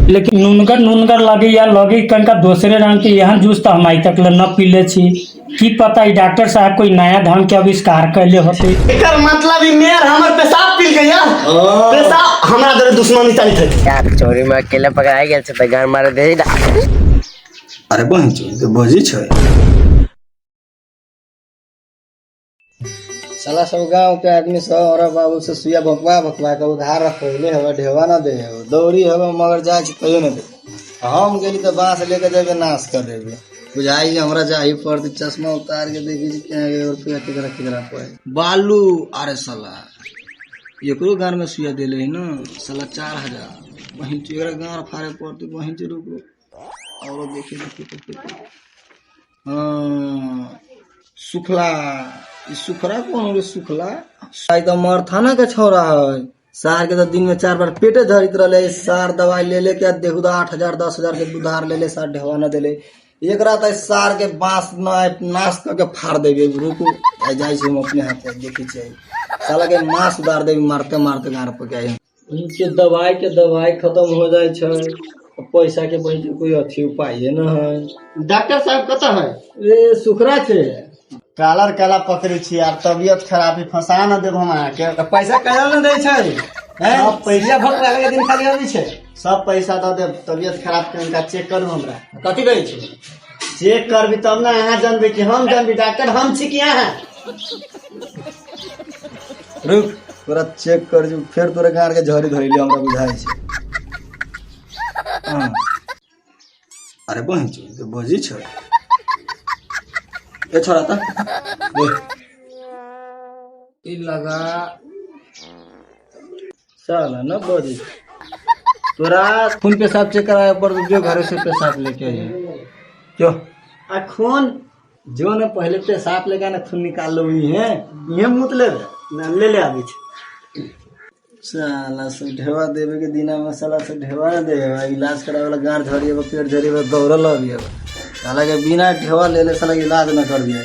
लेकिन नुनगर नुनगर लगे या लगे कनका दूसरे रंग के यहाँ जूस तो हम तक न पीले छी। की पता डॉक्टर साहब कोई नया ढंग के आविष्कार कैले होते। एकर मतलब ई मेयर हमर पेशाब पी गया। पेशाब हमरा दरे दुश्मनी चली थे यार चोरी में अकेले पकड़ाई गेल छै त घर मारे दे ना। अरे बहन चोरी तो बजी छै। साला सब गांव के आदमी सब और बाबू से सुइया भकवा भकवा के उधार पहले हवा ढेवा ना दे दौड़ी हवा मगर जाए छै कहियो ना दे। हम गेली तो बांस लेके जाके नाश कर देबे बुझाई हमरा जाही पड़ती चश्मा उतार के देखी छी के रुपया केकरा पड़े बालू। अरे साला एकरो घर में सुइया देले है ना साला 4000 वहीं चेहरा गांव फारे पड़ती वहीं से रुको और देखी हाँ सुखला सुखरा कौन सुखला शायद मरथाना के छोरा है। सार के तो दिन में 4 बार पेटे धरित रहे सार दवाई ले लेके देखू 8,000 10,000 के उधार ले ले सार ढेवा न देले एक रात सार के बांस नाश करके फाड़ देवे रुको जाए हम अपने हाथ देखे साला के मांस उधार देवी मारते मारते घर पर गए के दवाई खत्म हो जाए पैसा के बही कोई अच्छी उपाय न है। डॉक्टर साहब कत है? ए सुखरा छे कालर काला पकड़ी छी यार तबियत खराबी फंसा न देब हम के पैसा कहियो न दै छै हैं पैसा भक लागे दिन खाली आबी छै सब पैसा द देब तबियत खराब के इनका चेक करू हमरा कथि दै छै चेक करबी तब ना यहाँ जानबे कि हम जानबी डॉक्टर हम छी कि यहाँ रुक तोरा चेक कर जू फिर तोरे गाड़ के झड़ी धइले हमरा बुझाई छै। हां अरे बहन चोरी तो बजी छै। ए छोरा ता ई लगा साला न बजी तोरा खून पेशाब चेक कराया पर जो घर से पेशाब लेके आई क्यों आ खून जो ने पहले पेशाब लेके ना खून निकाल लो है ये मुत ले ना ले ले आबी छै। साला से ढेवा देवे के दिना में साला से ढेवा ना दे इलाज करावे वाला गांठ झड़िए पेट झड़िए दौड़ल अबिए साला के बिना ढेवा ले ले साला इलाज न कर दिए।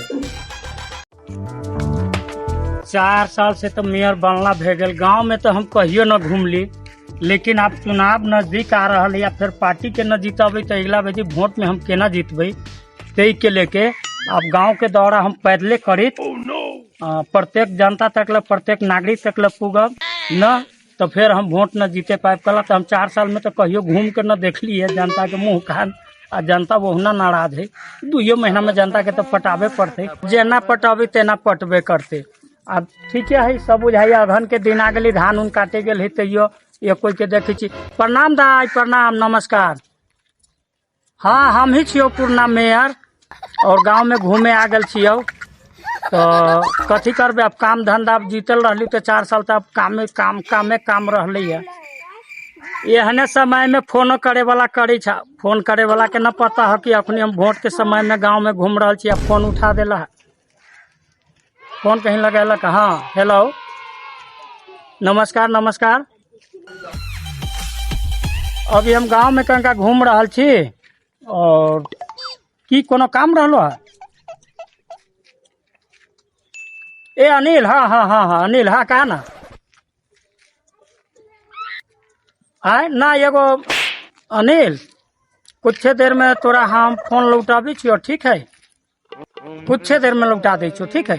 4 साल से तो मेयर बनला भेगल गांव में तो हम कहियो न घूमली। लेकिन अब चुनाव नजदीक आ रहा है या फिर पार्टी के न जीतबे तो अगला बेटी वोट में हम केना जीतबे ते के लेके अब गांव के दौरा हम पैदले करी प्रत्येक जनता तक प्रत्येक नागरिक तक पुगब न तो फिर हम वोट न जीते पाए कल तो हम 4 साल में तो कहियो घूम के न देखली है जनता के मुँह कान आ जनता बहुना नाराज है 2 महीना में जनता के तो पटाबे पड़ते जेना पटाबे तेना पटबे करते। अब ठीक है सब बुझाई अगहन के दिन आ गई धान उन काटे गेल है तैयो ये कोई के देखे छी। प्रणाम दाई प्रणाम नमस्कार। हाँ हम ही छियो पूर्णा मेयर और गांव में घूमे आ गल छियो तो कथी करबे अब काम धंधा अब जीतल रहली तो 4 साल तक काम रहले है। एहने समय में फोन करे वाला करे छा फोन करे वाला के न पता है कि अखनी हम वोट के समय में गांव में घूम रहा छी फोन उठा देला है फोन कहीं लगेलक। हाँ हेलो नमस्कार नमस्कार। अभी हम गांव में कहीं घूम रहा छी और की कोनो काम रहलो है। ए अनिल हाँ अनिल हाँ कहा ना आय ना एगो अनिल कुछ देर में तोरा हम फोन लौटाबी छियो ठीक है कुछ देर में लौटा दै छियो ठीक है।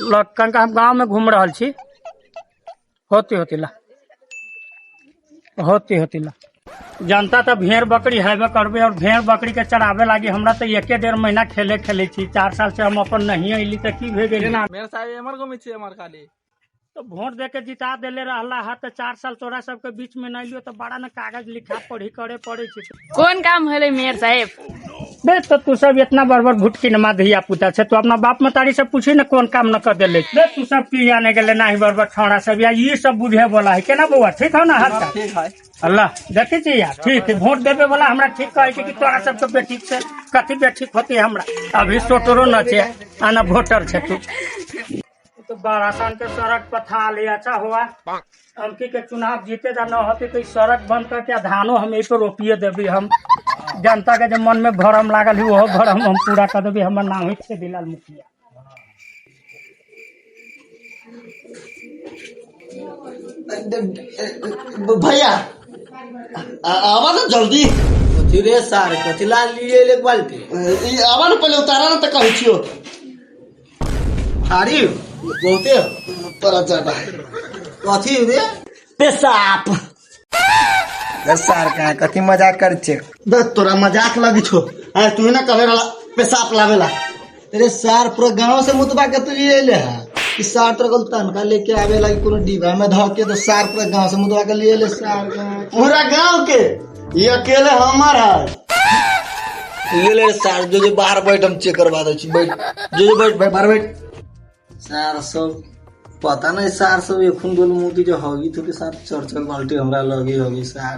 कनका हम गांव में घूम रहा छी होती ला जनता तो भेड़ बकरी हेबे करबे और भेड़ बकरी के चराबे लागी हमरा तो 1.5 महीना खेले छी 4 साल से हम अपन नहीं अली तो की भे गेल ना मेरे साहब एमर घूमे छी हमर खाली तो वोट दे के जिता देले रहला है तो 4 साल तोरा सबके बीच में नहीं लियो तो बड़ा न कागज लिखा पढ़ी करे पड़े छी। कौन काम होले मेयर साहब बे तो तू सब इतना बड़बड़ भुटकी नमा धिया पुता से तू अपना बाप मतारी से पूछी न कौन काम न कर देले बे तू सब की आने गेले नहीं बड़बड़ छौड़ा सब या ये सब बुझे बोला है केना बउआ ठीक है ना हाल ठीक है अल्लाह देखे छी यार ठीक है वोट देवे वाला हमरा ठीक कहे छै कि तोरा सबके बेटी से कथी बेटी होती हमरा अभी सोटरो न छे आना वोटर छे तू तो बड़ा सान के सड़क पर था ले अच्छा हुआ हमकी के चुनाव जीते जा न होते तो सड़क बंद करके धानो हम यही पे रोपिए देवी हम जनता के जो मन में भरम लागल है वो भरम हम पूरा कर देवी हमर नाम है से दिलाल मुखिया। भैया आवा ना जल्दी कथी रे सार कथी ला लिए ले बाल्टी आवा ना पहले उतारा ना तो कहे छियो थारी बहुते पर चढ़ा कथी रे पेशाब सार का कथी मजाक कर छे देख तोरा मजाक लगी छो तू ना कहे वाला पेशाब लावेला तेरे सार पूरा गांव से मुतबा के तू ले ले है कि सार तोरा को तनका लेके आवे लागी कोनो डिब्बा में धर के तो सार पूरा गांव से मुतबा के लिए ले सार पूरा गांव के ये अकेले हमार है ये ले सार जो बाहर बैठ हम चेक करवा दे छी बैठ जो बैठ बाहर बैठ सार सब पता नहीं सार सब एखुन बोल मोती जो होगी तो के साथ चरचल बाल्टी हमरा लगी होगी सार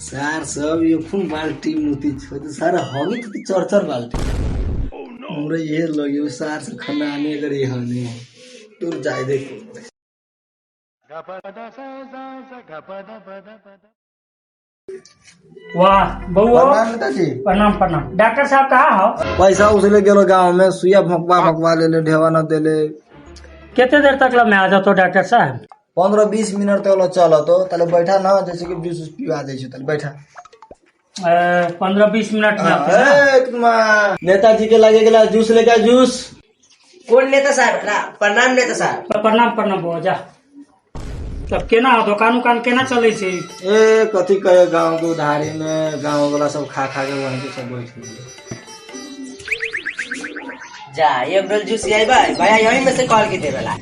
सार सब एखुन बाल्टी मोती छो तो सार होगी तो चरचल बाल्टी हमरा ये लगी सार से खनाने करे हने दूर जाए देखो वाह बउआ प्रणाम नेताजी प्रणाम प्रणाम। डॉक्टर साहब कहाँ हो? पैसा उसले गेलो गांव में सुइया भकवा ले ढेवा न देले कितने देर तक में आ जातो डॉक्टर साहब? 15-20 मिनट तक चलो तो ताले बैठा ना जैसे कि जूस पिवा दे छी ताले बैठा 15-20 मिनट में आते हैं। नेताजी के लगे गेला जूस लेके जूस कौन नेता साहब? प्रणाम नेता साहब। प्रणाम प्रणाम बउआ जा। तब केना दुकान उकान केना चले छे? ए कथी कहे गांव के उधारी में गांव वाला सब खा के वहीं के सब बैठ गए जा एक डोल जूस आई भाई भैया यहीं में से कॉल के देवेला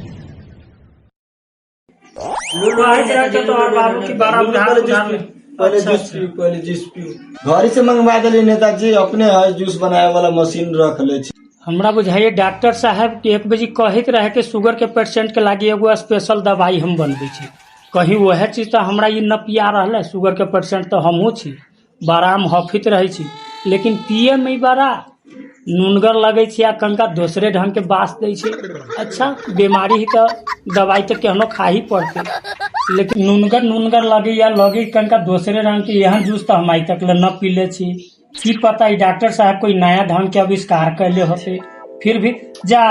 तो और बाबू की 12 उधार पहले जूस पी पहले जूस पी घर से मंगवा दिली नेताजी अपने है जूस बनाए वाला मशीन रख ले छी हमरा बुझाइए डॉक्टर साहब के 1 बजे कहत रहे कि शुगर के पेशेंट के लागी एगो स्पेशल दवाई हम बनबे छी कहीं वह चीज तो हमरा ये न पिया रहा शुगर के पेशेंट तो हमहू छी बड़ा हम हफित रहे छी लेकिन पिए में बड़ा नूनगर लगे छी आ कनका दूसरे ढंग के बास दे छी। अच्छा बीमारी ही तो दवाई तो केहनो खा ही पड़ते लेकिन नूनगर लगे या लगे कनका दूसरे रंग के यहाँ जूस तो हम आई तक न पी ले छी की पता ही डॉक्टर साहब कोई नया ढंग के आविष्कार कैले होते फिर भी जा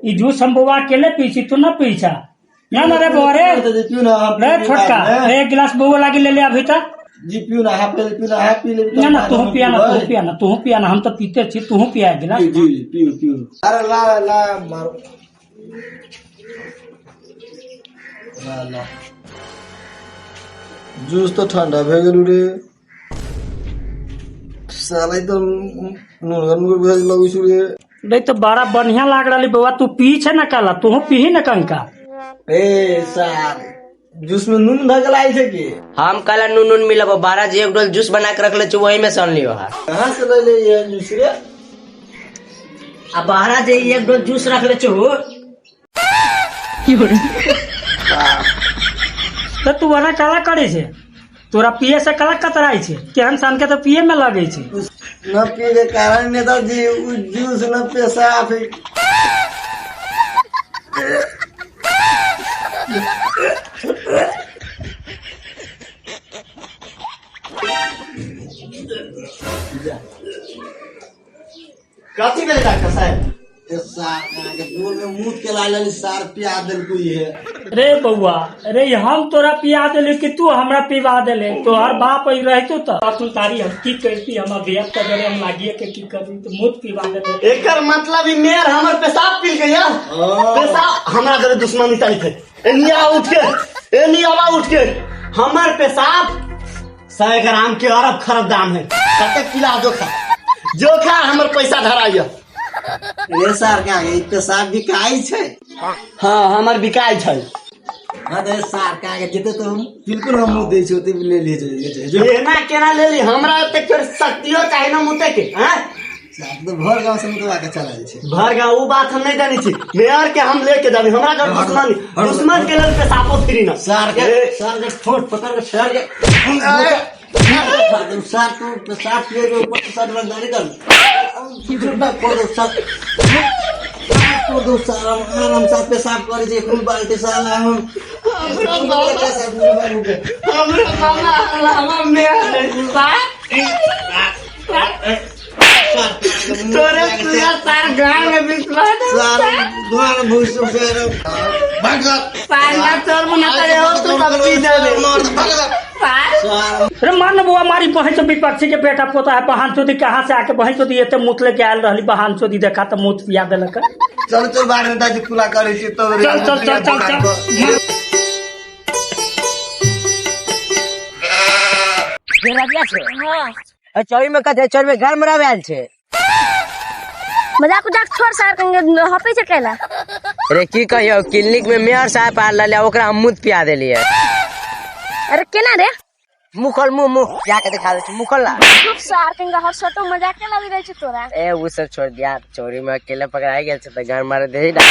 ये जूस हम बुआ अकेले पीछी तू न पीछा ना रे बोरे रे छोटका एक गिलास बुआ लागे ले ले अभी तक जी पियो ना हाफ पी ले ना तू पिया ना हम तो पीते छी तू पिया गिलास जी पियो अरे ला मारो ला जूस तो ठंडा भे गेलु रे साला तो नूनगर भेज लगू छु रे रे तो बड़ा बढ़िया लाग रही बउआ तू पी छे न काला तू पीही न कंका ए सार जूस में नून धगल आई थे की हम कल नून मिलब 12 जी एक डोल जूस बना के रख ले वही में सन लियो है कहां से ले ये जूस रे अब 12 जी एक डोल जूस रख ले तो तू वना काला करे छे तोरा पिए से काला कतराई छे केहन सान के तो पिए में लगे छे न पिए के कारण नेताजी उ जूस न पेशाब कथी भेले डॉक्टर साहब सार के दूर में मुंह के लाल सार पिया देल कोई है रे बउआ रे हम तोरा पिया देले कि तू हमरा पिवा देले तोहर बाप ही रहतो तो तू तारी हम की करती हम बेहद करे हम लागिए के की करती तो मुझ पिवा देले एकर मतलब ही मेयर हमर पेशाब पी गया पेशाब हमरा घर दुश्मनी तारी थे एनिया उठ के हमर पेशाब 100 ग्राम के अरब खरब दाम है कते किला जोखा हमर पैसा धराइया ये सार क्या है पेशाब बिकाई छे हाँ हमर बिकाई छै हां दे सार का के जते तो हम बिल्कुल हम मुंह दे छी ओते ले लिए जो लेना केना ले ली हमरा ते फिर शक्तियो चाहिए ना मुते के हैं सार तो भर गांव से मुतवा के चला जाय छे भर गांव उ बात हम नहीं जानी छी मेयर के हम लेके जाबी हमरा घर दुश्मन के लेल पेशाबो फ्री ना सार के ठोट पकड़ के शहर के सार को पेशाब पिए के ऊपर सार रंगदारी कर झूठा को दो सारा आराम से पेशाब करे जे फुल बाल्टी साला हम तोरे तुया सार गांव में बिकला सार द्वार भूस से भाग जा पांगा चोर मना करे हो तू कब पी दे भाग जा अरे मान बुआ मारी बहन चोदी विपक्षी के बेटा पोता है बहन चोदी कहाँ से आके बहन चोदी एते मुत लेके आयल रहली बहन चोदी देखा तो मुत पिया देलक चल चल बाहर में दादी खुला करे छी तो चल चल चल चल चल चौरी में कथे चौरी में घर मरावे आयल छे। मजाक उजाक छोड़ सार कंगे हपे से कैला। अरे की कहियो क्लिनिक में मेयर साहब आल रहले ओकरा हम मुद पिया देलिए। अरे केना रे मुखल मुंह जाके दिखा दे मुखल ला। चुप सार कंगे हर छोटो मजाक के लगी रहे छ तोरा। ए वो सब छोड़ दिया चोरी में अकेले पकड़ाई गेल छ त घर मार दे ना।